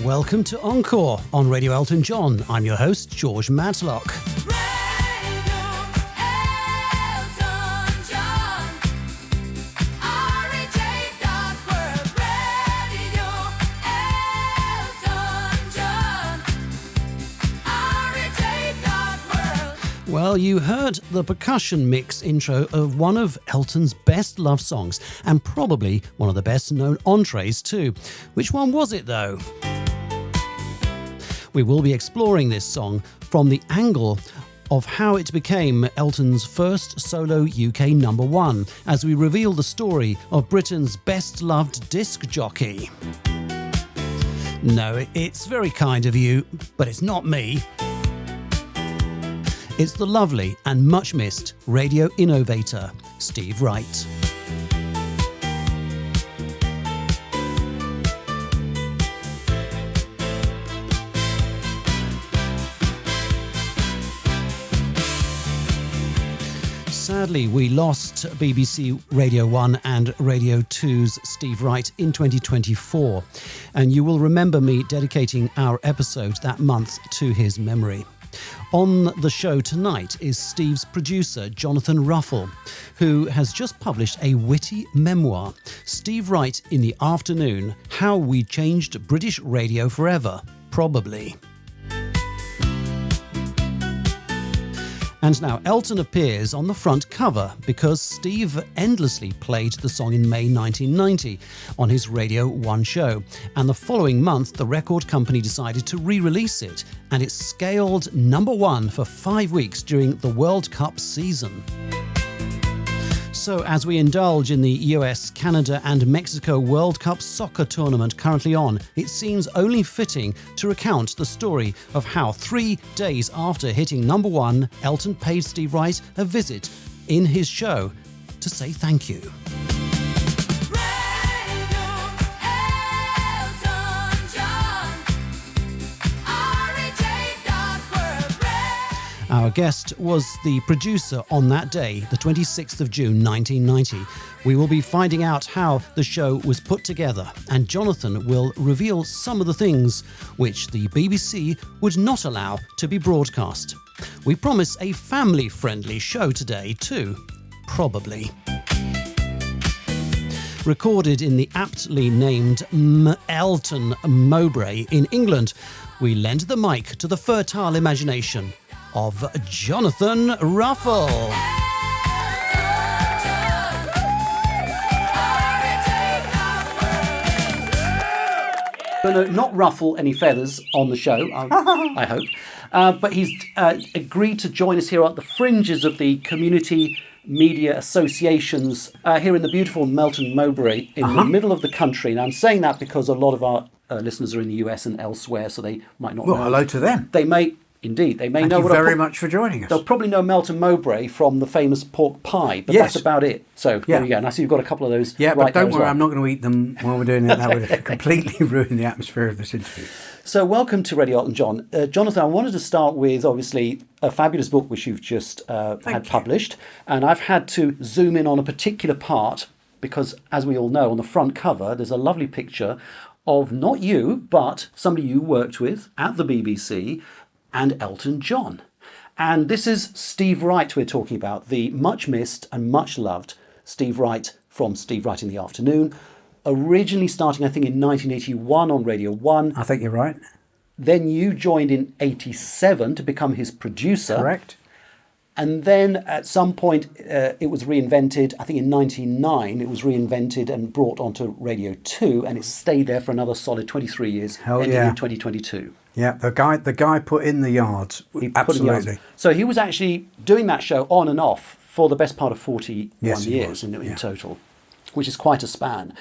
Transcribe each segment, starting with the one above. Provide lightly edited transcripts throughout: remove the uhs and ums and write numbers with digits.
Welcome to Encore on Radio Elton John. I'm your host, George Matlock. Well, you heard the percussion mix intro of one of Elton's best love songs, and probably one of the best known entrees too. Which one was it though? We will be exploring this song from the angle of how it became Elton's first solo UK number one, as we reveal the story of Britain's best loved disc jockey. No, it's very kind of you, but it's not me. It's the lovely and much missed radio innovator, Steve Wright. Sadly, we lost BBC Radio 1 and Radio 2's Steve Wright in 2024, and you will remember me dedicating our episode that month to his memory. On the show tonight is Steve's producer, Jonathan Ruffle, who has just published a witty memoir, Steve Wright in the Afternoon, How We Changed British Radio Forever, probably. And now Elton appears on the front cover because Steve endlessly played the song in May 1990 on his Radio 1 show. And the following month, the record company decided to re-release it, and it scaled number one for 5 weeks during the World Cup season. So as we indulge in the US, Canada and Mexico World Cup soccer tournament currently on, it seems only fitting to recount the story of how 3 days after hitting number one, Elton paid Steve Wright a visit in his show to say thank you. Our guest was the producer on that day, the 26th of June 1990. We will be finding out how the show was put together, and Jonathan will reveal some of the things which the BBC would not allow to be broadcast. We promise a family-friendly show today too, probably. Recorded in the aptly named Elton Mowbray in England, we lend the mic to the fertile imagination of Jonathan Ruffle. No, not ruffle any feathers on the show, I hope. But he's agreed to join us here at the fringes of the Community Media Associations here in the beautiful Melton Mowbray in the middle of the country. And I'm saying that because a lot of our listeners are in the US and elsewhere, so they might not know. Well, hello to them. They may... Indeed, they may know what. Thank you very much for joining us. They'll probably know Melton Mowbray from the famous pork pie, but that's about it. So there you go. And I see you've got a couple of those. Yeah, but don't worry, I'm not going to eat them while we're doing it. That would completely ruin the atmosphere of this interview. So welcome to Radio Elton John. Jonathan, I wanted to start with, obviously, a fabulous book which you've just had published. And I've had to zoom in on a particular part because, as we all know, on the front cover, there's a lovely picture of not you, but somebody you worked with at the BBC, and Elton John. And this is Steve Wright we're talking about, the much missed and much loved Steve Wright from Steve Wright in the Afternoon, originally starting I think in 1981 on Radio 1. I think you're right. Then you joined in 87 to become his producer. Correct. And then at some point it was reinvented. I think in 99 it was reinvented and brought onto Radio 2, and it stayed there for another solid 23 years, ending in 2022. Yeah, the guy put in the yards. Absolutely. So he was actually doing that show on and off for the best part of 41 years in total, which is quite a span.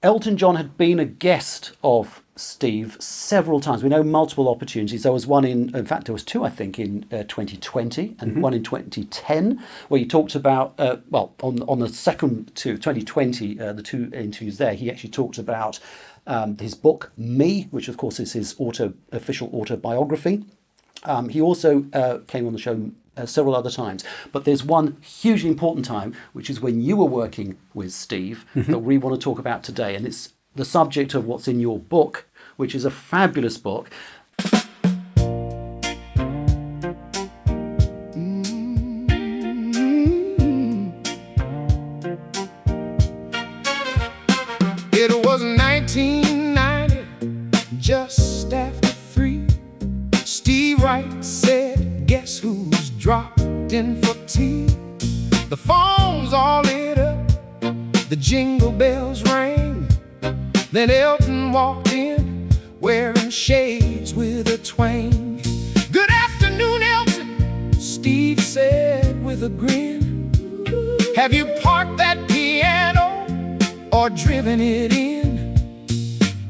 Elton John had been a guest of Steve several times. We know multiple opportunities. There was one in fact, there was two, I think, in 2020 and one in 2010, where he talked about, on the second to 2020, the two interviews there, he actually talked about his book, Me, which of course is his official autobiography. He also came on the show several other times. But there's one hugely important time, which is when you were working with Steve, that we want to talk about today. And it's the subject of what's in your book, which is a fabulous book. It was 1990, just after 3. Steve Wright said, "Guess who's dropped in for tea?" The phones all lit up, the jingle bells rang. Then Elton walked in, wearing shades with a twang. "Good afternoon, Elton," Steve said with a grin. "Have you parked that piano or driven it in?"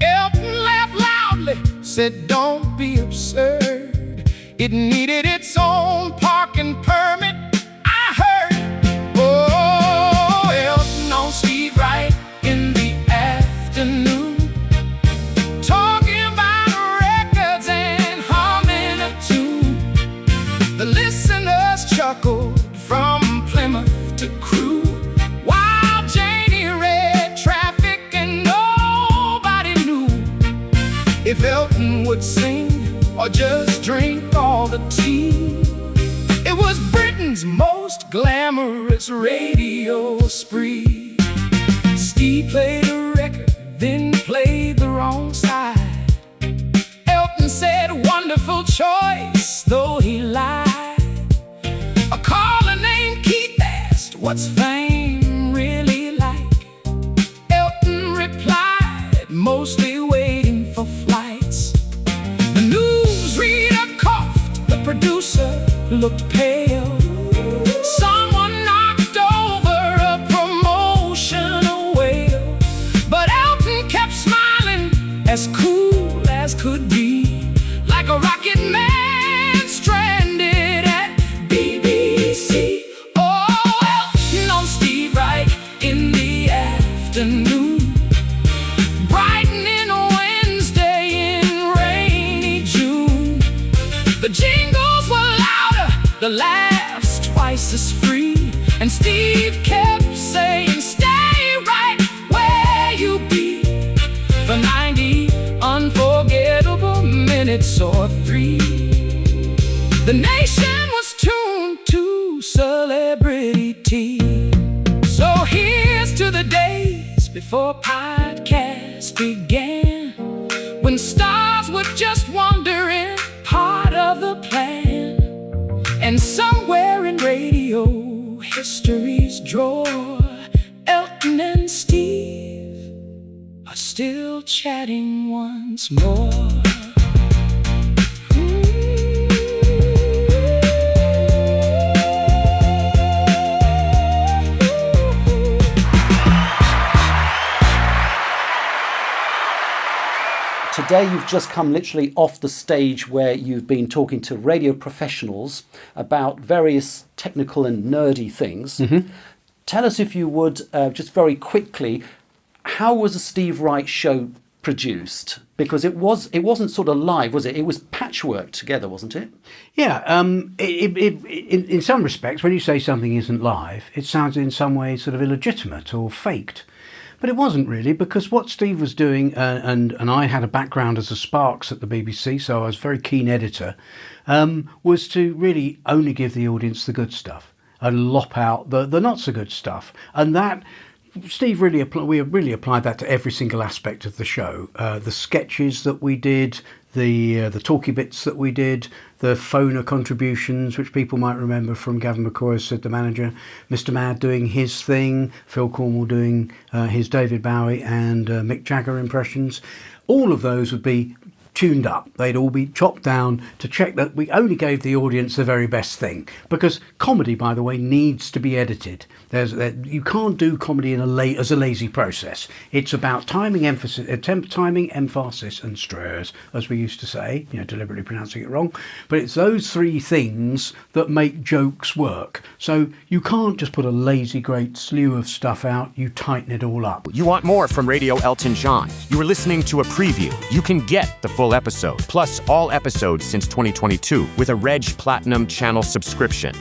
Elton laughed loudly, said, "Don't be absurd. It needed its own parking permit, I heard." Oh, Elton on Steve Wright in the afternoon, talking about records and humming a tune. The listeners chuckled from Plymouth to Crewe, while Janie read traffic and nobody knew if Elton would sing or just drink all the tea. It was Britain's most glamorous radio spree. Steve played a record, then played the wrong side. Elton said, "Wonderful choice," though he lied. A caller named Keith asked, "What's fame really like?" Elton replied, "Mostly waiting for flights." The newsreader coughed, the producer looked pale. Someone knocked over a promotional whale. But Elton kept smiling, as cool as could be, like a rocket man stranded at BBC. Oh, Elton on Steve Wright in the afternoon, brightening a Wednesday in rainy June. The jingles were louder, the laughs twice as free, and Steve kept saying, "Stay right where you be," for 90 unforgettable minutes or 3. The nation was tuned to celebrity tea. So here's to the days before podcasts began, when stars were just wondering, part of the plan. And somewhere in radio history's drawer, Elton and Steve are still chatting once more. Today you've just come literally off the stage where you've been talking to radio professionals about various technical and nerdy things. Tell us, if you would, just very quickly, how was a Steve Wright show produced? Because it wasn't sort of live, was it? It was patchwork together, wasn't it? Yeah, in some respects, when you say something isn't live, it sounds in some way sort of illegitimate or faked. But it wasn't really, because what Steve was doing, and I had a background as a Sparks at the BBC, so I was a very keen editor, was to really only give the audience the good stuff and lop out the not so good stuff. And that, Steve we really applied that to every single aspect of the show. The sketches that we did, the talky bits that we did, the phoner contributions, which people might remember from Gavin McCoy as Sid the Manager, Mr. Mad doing his thing, Phil Cornwall doing his David Bowie and Mick Jagger impressions. All of those would be tuned up. They'd all be chopped down to check that we only gave the audience the very best thing. Because comedy, by the way, needs to be edited. You can't do comedy as a lazy process. It's about timing, emphasis, and stress, as we used to say, deliberately pronouncing it wrong. But it's those three things that make jokes work. So you can't just put a lazy, great slew of stuff out. You tighten it all up. You want more from Radio Elton John? You are listening to a preview. You can get the full episode, plus all episodes since 2022, with a REJ Platinum channel subscription.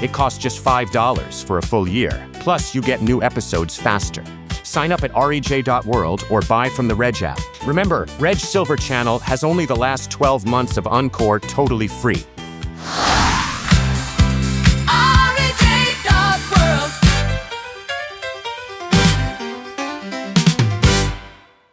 It costs just $5 for a full year. Plus, you get new episodes faster. Sign up at REJ.World or buy from the REJ app. Remember, REJ Silver Channel has only the last 12 months of Encore totally free.